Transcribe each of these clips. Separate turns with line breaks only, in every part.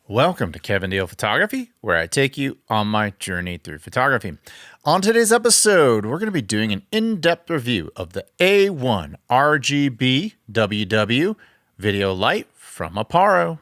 Welcome to Kevin Deal Photography, where I take you on my journey through photography. On today's episode, we're going to be doing an in-depth review of the A1 RGBWW video light from Aparo.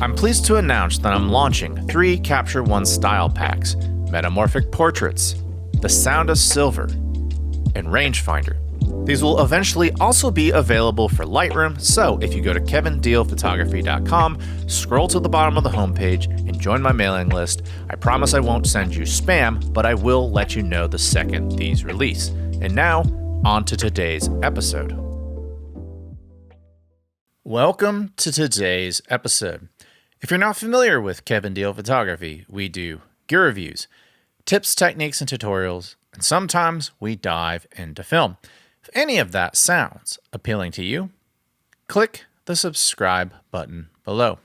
I'm pleased to announce that I'm launching 3 Capture One style packs: Metamorphic Portraits, The Sound of Silver, and Rangefinder. These will eventually also be available for Lightroom, so if you go to kevindealphotography.com, scroll to the bottom of the homepage, and join my mailing list, I promise I won't send you spam, but I will let you know the second these release. And now, on to today's episode. Welcome to today's episode. If you're not familiar with Kevin Deal Photography, we do gear reviews, tips, techniques, and tutorials, and sometimes we dive into film. If any of that sounds appealing to you, click the subscribe button below.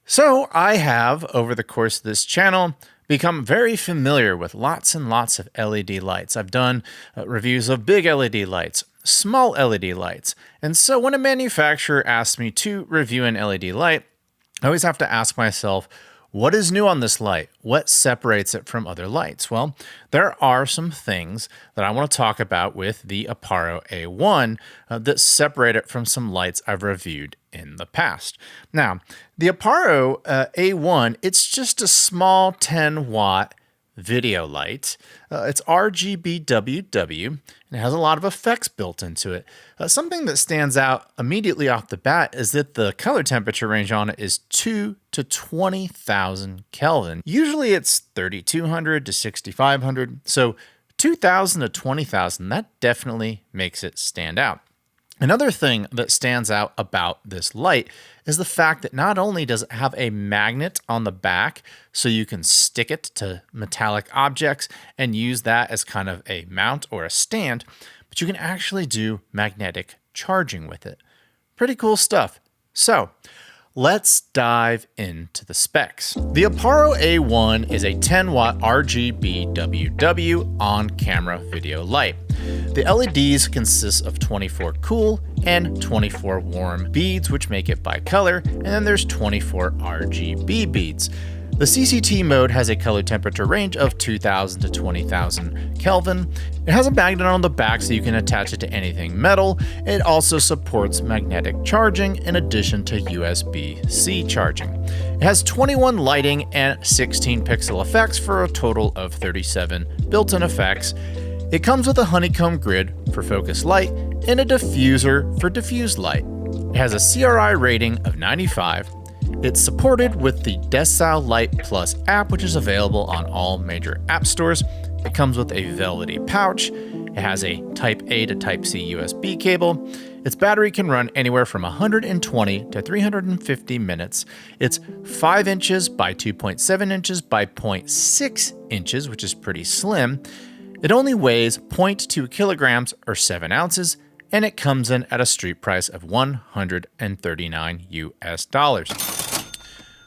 So I have, over the course of this channel, become very familiar with lots and lots of LED lights. I've done reviews of big LED lights, small LED lights, and so when a manufacturer asks me to review an LED light, I always have to ask myself, what is new on this light? What separates it from other lights? Well, there are some things that I want to talk about with the Aparo A1 that separate it from some lights I've reviewed in the past. Now, the Aparo A1, it's just a small 10-watt video light. It's RGBWW, and it has a lot of effects built into it. Something that stands out immediately off the bat is that the color temperature range on it is 2 to 20,000 Kelvin. Usually it's 3,200 to 6,500, so 2,000 to 20,000, that definitely makes it stand out. Another thing that stands out about this light is the fact that not only does it have a magnet on the back so you can stick it to metallic objects and use that as kind of a mount or a stand, but you can actually do magnetic charging with it. Pretty cool stuff. So let's dive into the specs. The Aparo A1 is a 10-watt RGBWW on-camera video light. The LEDs consist of 24 cool and 24 warm beads, which make it bicolor, and then there's 24 RGB beads. The CCT mode has a color temperature range of 2,000 to 20,000 Kelvin. It has a magnet on the back so you can attach it to anything metal. It also supports magnetic charging in addition to USB-C charging. It has 21 lighting and 16 pixel effects for a total of 37 built-in effects. It comes with a honeycomb grid for focus light and a diffuser for diffuse light. It has a CRI rating of 95. It's supported with the Decile Light Plus app, which is available on all major app stores. It comes with a velvety pouch. It has a Type A to Type C USB cable. Its battery can run anywhere from 120 to 350 minutes. It's 5 inches by 2.7 inches by 0.6 inches, which is pretty slim. It only weighs 0.2 kilograms or 7 ounces, and it comes in at a street price of $139 US.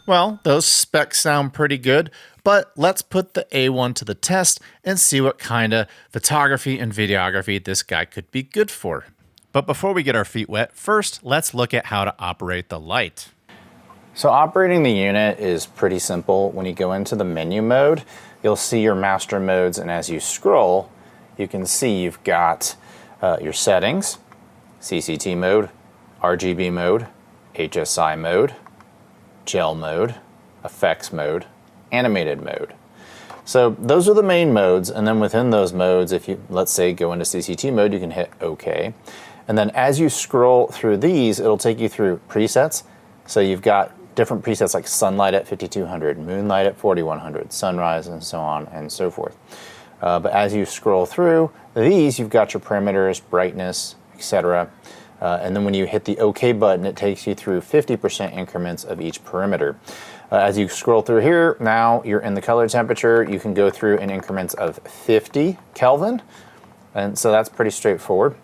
Well, those specs sound pretty good, but let's put the A1 to the test and see what kind of photography and videography this guy could be good for. But before we get our feet wet, first let's look at how to operate the light.
So operating the unit is pretty simple. When you go into the menu mode, you'll see your master modes, and as you scroll, you can see you've got your settings, CCT mode, RGB mode, HSI mode, gel mode, effects mode, animated mode. So those are the main modes, and then within those modes, if you, let's say, go into CCT mode, you can hit OK. And then as you scroll through these, it'll take you through presets. So you've got different presets like sunlight at 5200, moonlight at 4100, sunrise, and so on and so forth. But as you scroll through these, you've got your parameters, brightness, etc. And then when you hit the OK button, it takes you through 50% increments of each parameter. As you scroll through here, now you're in the color temperature. You can go through in increments of 50 Kelvin. And so that's pretty straightforward.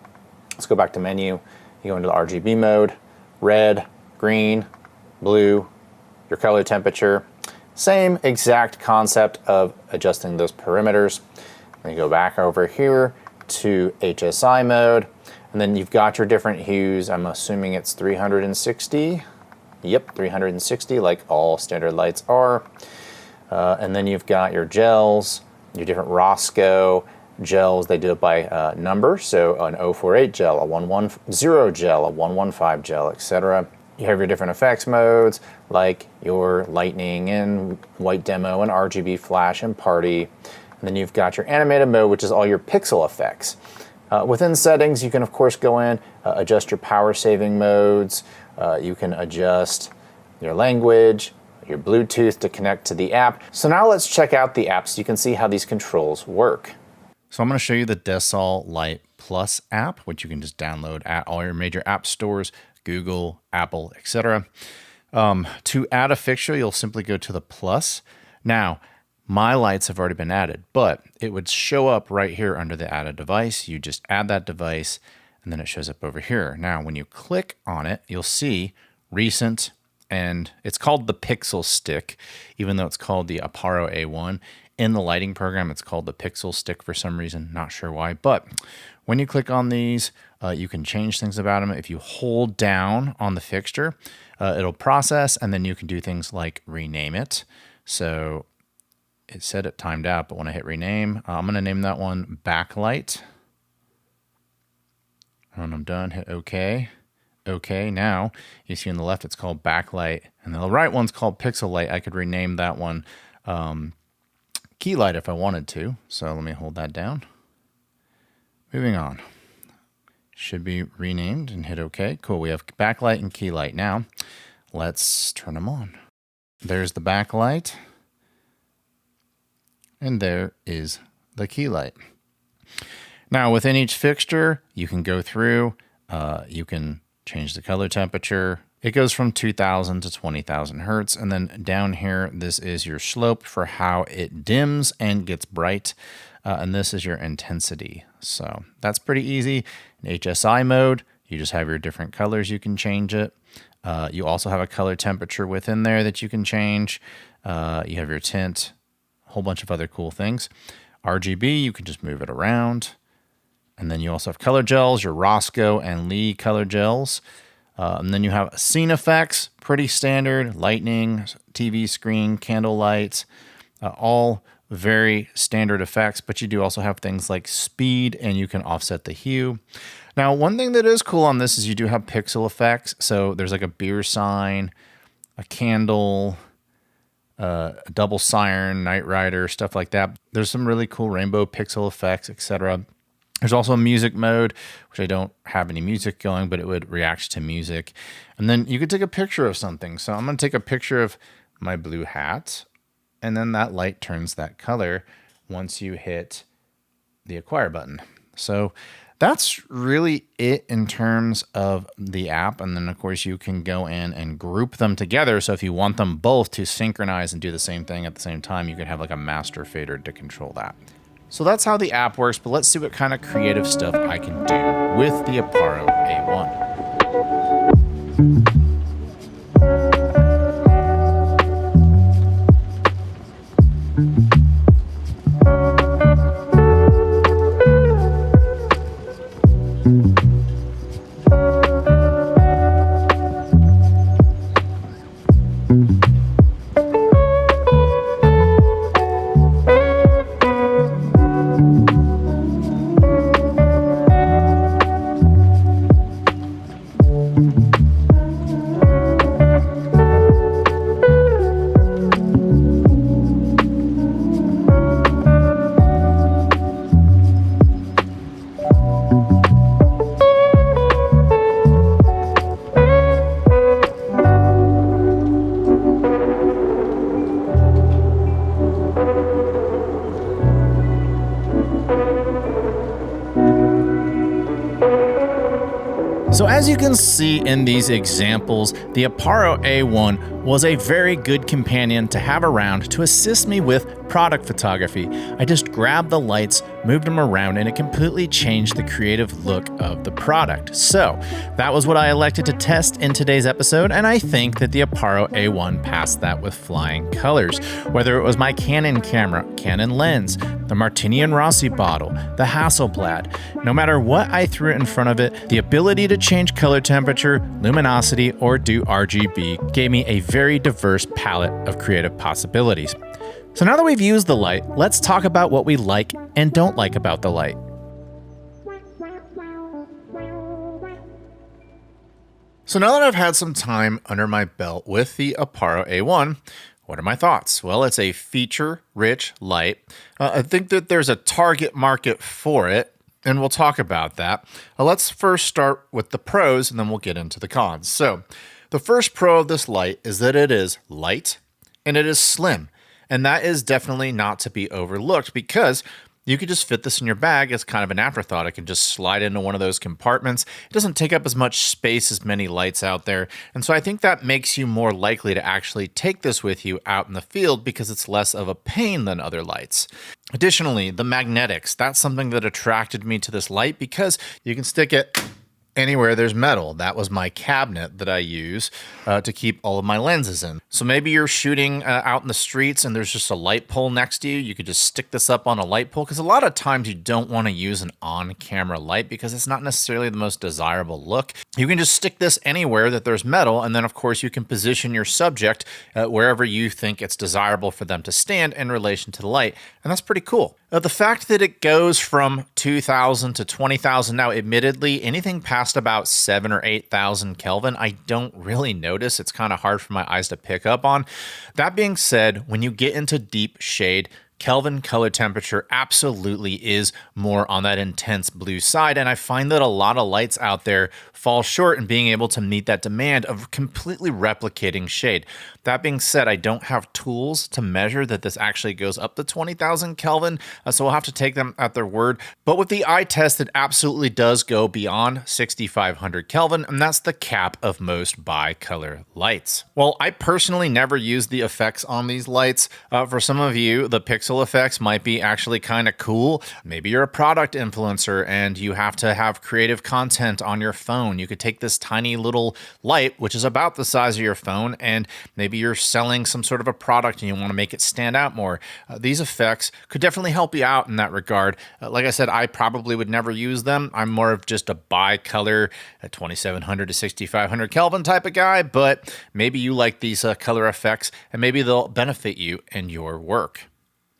Let's go back to menu. You go into the RGB mode, red, green, blue, your color temperature. Same exact concept of adjusting those perimeters. Then you go back over here to HSI mode, and then you've got your different hues. I'm assuming it's 360. Yep, 360, like all standard lights are. And then you've got your gels, your different Roscoe gels. They do it by number, so an 048 gel, a 110 gel, a 115 gel, etc. You have your different effects modes, like your lightning and white demo and RGB flash and party. And then you've got your animated mode, which is all your pixel effects. Within settings, you can of course go in, adjust your power saving modes. You can adjust your language, your Bluetooth to connect to the app. So now let's check out the app so you can see how these controls work.
So I'm going to show you the Desol Light Plus app, which you can just download at all your major app stores, Google, Apple, etc. To add a fixture, you'll simply go to the plus. Now, my lights have already been added, but it would show up right here under the add a device. You just add that device, and then it shows up over here. Now, when you click on it, you'll see recent, and it's called the Pixel Stick, even though it's called the Aparo A1. In the lighting program, it's called the Pixel Stick for some reason, not sure why. But when you click on these, you can change things about them. If you hold down on the fixture, it'll process, and then you can do things like rename it. So it said it timed out, but when I hit rename, I'm going to name that one Backlight. When I'm done, hit OK. OK. Now you see on the left, it's called Backlight, and the right one's called Pixel Light. I could rename that one Key Light if I wanted to. So let me hold that down. Moving on. Should be renamed and hit OK. Cool. We have Backlight and Key Light. Now let's turn them on. There's the backlight. And there is the key light. Now within each fixture, you can go through, you can change the color temperature. It goes from 2000 to 20,000 Hertz. And then down here, this is your slope for how it dims and gets bright. And this is your intensity. So that's pretty easy. In HSI mode, you just have your different colors. You can change it. You also have a color temperature within there that you can change. You have your tint, a whole bunch of other cool things. RGB, you can just move it around. And then you also have color gels, your Roscoe and Lee color gels. And then you have scene effects, pretty standard, lightning, TV screen, candle lights, all very standard effects, but you do also have things like speed, and you can offset the hue. Now, one thing that is cool on this is you do have pixel effects. So there's like a beer sign, a candle, a double siren, Knight Rider, stuff like that. There's some really cool rainbow pixel effects, etc. There's also a music mode, which I don't have any music going, but it would react to music. And then you could take a picture of something. So I'm going to take a picture of my blue hat, and then that light turns that color once you hit the acquire button. So that's really it in terms of the app. And then, of course, you can go in and group them together. So if you want them both to synchronize and do the same thing at the same time, you could have like a master fader to control that. So that's how the app works, but let's see what kind of creative stuff I can do with the Aparo A1. So as you can see in these examples, the Aparo A1 was a very good companion to have around to assist me with product photography. I just grabbed the lights, moved them around, and it completely changed the creative look of the product. So that was what I elected to test in today's episode, and I think that the Aparo A1 passed that with flying colors. Whether it was my Canon camera, Canon lens, the Martini and Rossi bottle, the Hasselblad, no matter what I threw in front of it, the ability to change color temperature, luminosity, or do RGB gave me a very diverse palette of creative possibilities. So now that we've used the light, let's talk about what we like and don't like about the light. So now that I've had some time under my belt with the Aparo A1, what are my thoughts? Well, it's a feature-rich light. I think that there's a target market for it, and we'll talk about that. Let's first start with the pros, and then we'll get into the cons. So the first pro of this light is that it is light and it is slim. And that is definitely not to be overlooked because you could just fit this in your bag as kind of an afterthought. It can just slide into one of those compartments. It doesn't take up as much space as many lights out there. And so I think that makes you more likely to actually take this with you out in the field because it's less of a pain than other lights. Additionally, the magnetics, that's something that attracted me to this light because you can stick it anywhere there's metal. That was my cabinet that I use to keep all of my lenses in. So maybe you're shooting out in the streets and there's just a light pole next to you. You could just stick this up on a light pole because a lot of times you don't want to use an on-camera light because it's not necessarily the most desirable look. You can just stick this anywhere that there's metal, and then of course you can position your subject wherever you think it's desirable for them to stand in relation to the light, and that's pretty cool. The fact that it goes from 2,000 to 20,000 now, admittedly, anything past about 7,000 or 8,000 Kelvin, I don't really notice. It's kind of hard for my eyes to pick up on. That being said, when you get into deep shade, Kelvin color temperature absolutely is more on that intense blue side, and I find that a lot of lights out there fall short in being able to meet that demand of completely replicating shade. That being said, I don't have tools to measure that this actually goes up to 20,000 Kelvin, so we'll have to take them at their word. But with the eye test, it absolutely does go beyond 6,500 Kelvin, and that's the cap of most bicolor lights. Well, I personally never use the effects on these lights. For some of you, the pixel effects might be actually kind of cool. Maybe you're a product influencer and you have to have creative content on your phone. You could take this tiny little light, which is about the size of your phone, and maybe you're selling some sort of a product and you want to make it stand out more. These effects could definitely help you out in that regard. Like I said, I probably would never use them. I'm more of just a bicolor, 2700 to 6500 Kelvin type of guy, but maybe you like these color effects and maybe they'll benefit you in your work.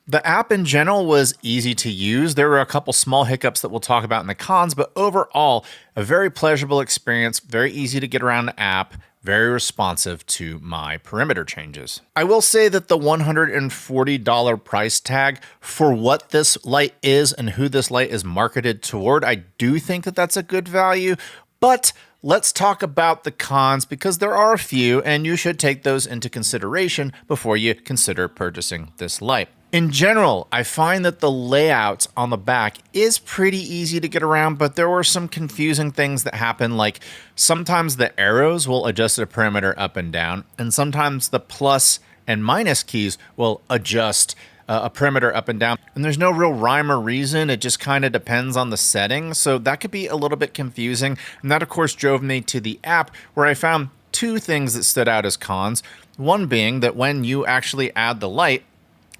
The app in general was easy to use. There were a couple small hiccups that we'll talk about in the cons, but overall, a very pleasurable experience, very easy to get around the app, very responsive to my perimeter changes. I will say that the $140 price tag for what this light is and who this light is marketed toward, I do think that that's a good value, but let's talk about the cons because there are a few and you should take those into consideration before you consider purchasing this light. In general, I find that the layout on the back is pretty easy to get around, but there were some confusing things that happen, like sometimes the arrows will adjust the perimeter up and down, and sometimes the plus and minus keys will adjust a perimeter up and down. And there's no real rhyme or reason. It just kind of depends on the setting. So that could be a little bit confusing. And that, of course, drove me to the app where I found two things that stood out as cons. One being that when you actually add the light,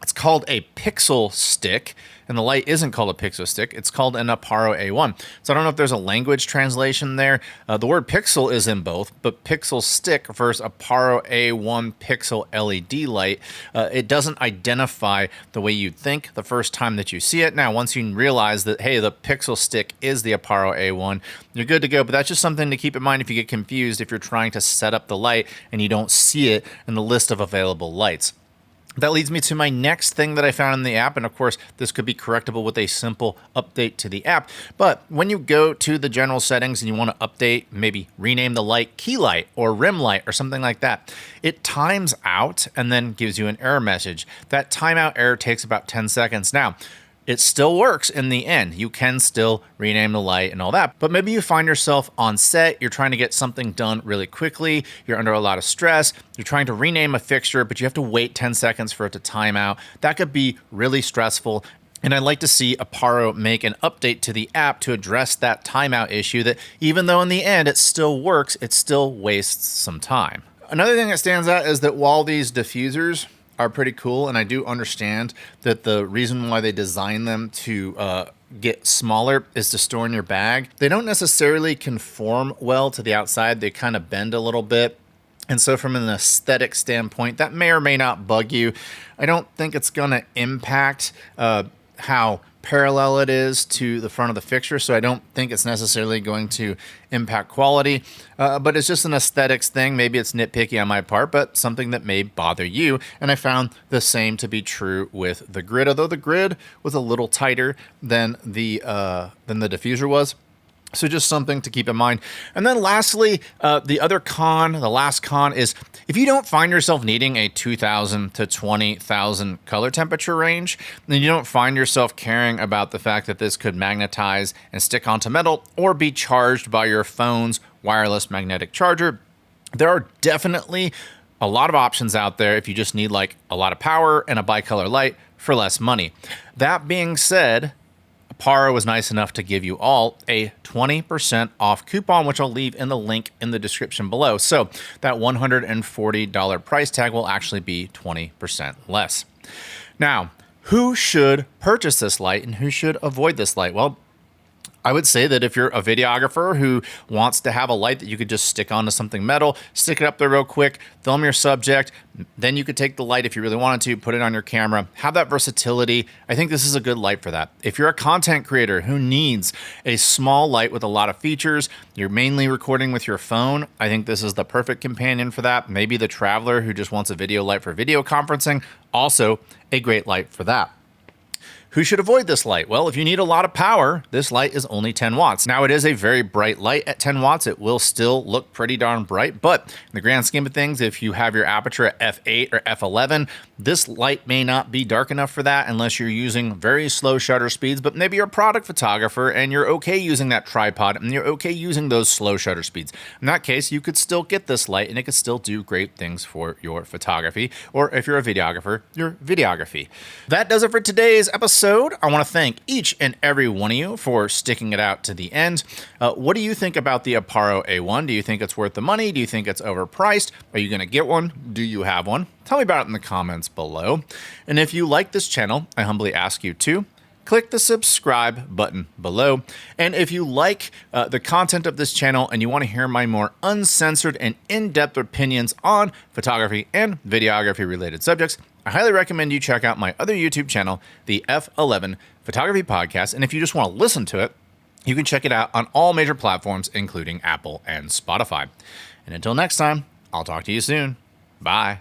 it's called a pixel stick, and the light isn't called a pixel stick. It's called an Aparo A1. So I don't know if there's a language translation there. The word pixel is in both, but pixel stick versus Aparo A1 pixel LED light, it doesn't identify the way you'd think the first time that you see it. Now, once you realize that, hey, the pixel stick is the Aparo A1, you're good to go. But that's just something to keep in mind if you get confused, if you're trying to set up the light and you don't see it in the list of available lights. That leads me to my next thing that I found in the app, and of course, this could be correctable with a simple update to the app. But when you go to the general settings and you want to update, maybe rename the light key light or rim light or something like that, it times out and then gives you an error message. That timeout error takes about 10 seconds. Now, it still works in the end. You can still rename the light and all that, but maybe you find yourself on set, you're trying to get something done really quickly, you're under a lot of stress, you're trying to rename a fixture, but you have to wait 10 seconds for it to time out. That could be really stressful. And I'd like to see Aparo make an update to the app to address that timeout issue that even though in the end it still works, it still wastes some time. Another thing that stands out is that while these diffusers are pretty cool, and I do understand that the reason why they designed them to get smaller is to store in your bag, they don't necessarily conform well to the outside. They kind of bend a little bit. And so from an aesthetic standpoint, that may or may not bug you. I don't think it's going to impact how parallel it is to the front of the fixture, so I don't think it's necessarily going to impact quality, but it's just an aesthetics thing. Maybe it's nitpicky on my part, but something that may bother you. And I found the same to be true with the grid, although the grid was a little tighter than the diffuser was. So just something to keep in mind. And then lastly, the last con is if you don't find yourself needing a 2,000 to 20,000 color temperature range, then you don't find yourself caring about the fact that this could magnetize and stick onto metal or be charged by your phone's wireless magnetic charger. There are definitely a lot of options out there if you just need like a lot of power and a bicolor light for less money. That being said, Aparo was nice enough to give you all a 20% off coupon, which I'll leave in the link in the description below. So that $140 price tag will actually be 20% less. Now, who should purchase this light and who should avoid this light? Well, I would say that if you're a videographer who wants to have a light that you could just stick onto something metal, stick it up there real quick, film your subject, then you could take the light if you really wanted to, put it on your camera, have that versatility. I think this is a good light for that. If you're a content creator who needs a small light with a lot of features, you're mainly recording with your phone, I think this is the perfect companion for that. Maybe the traveler who just wants a video light for video conferencing, also a great light for that. Who should avoid this light? Well, if you need a lot of power, this light is only 10 watts. Now, it is a very bright light at 10 watts. It will still look pretty darn bright, but in the grand scheme of things, if you have your aperture at f8 or f11, this light may not be dark enough for that unless you're using very slow shutter speeds, but maybe you're a product photographer and you're okay using that tripod and you're okay using those slow shutter speeds. In that case, you could still get this light and it could still do great things for your photography, or if you're a videographer, your videography. That does it for today's episode. I want to thank each and every one of you for sticking it out to the end. What do you think about the Aparo A1? Do you think it's worth the money? Do you think it's overpriced? Are you going to get one? Do you have one? Tell me about it in the comments below. And if you like this channel, I humbly ask you to click the subscribe button below. And if you like the content of this channel and you want to hear my more uncensored and in-depth opinions on photography and videography related subjects, I highly recommend you check out my other YouTube channel, the F11 Photography Podcast. And if you just want to listen to it, you can check it out on all major platforms, including Apple and Spotify. And until next time, I'll talk to you soon. Bye.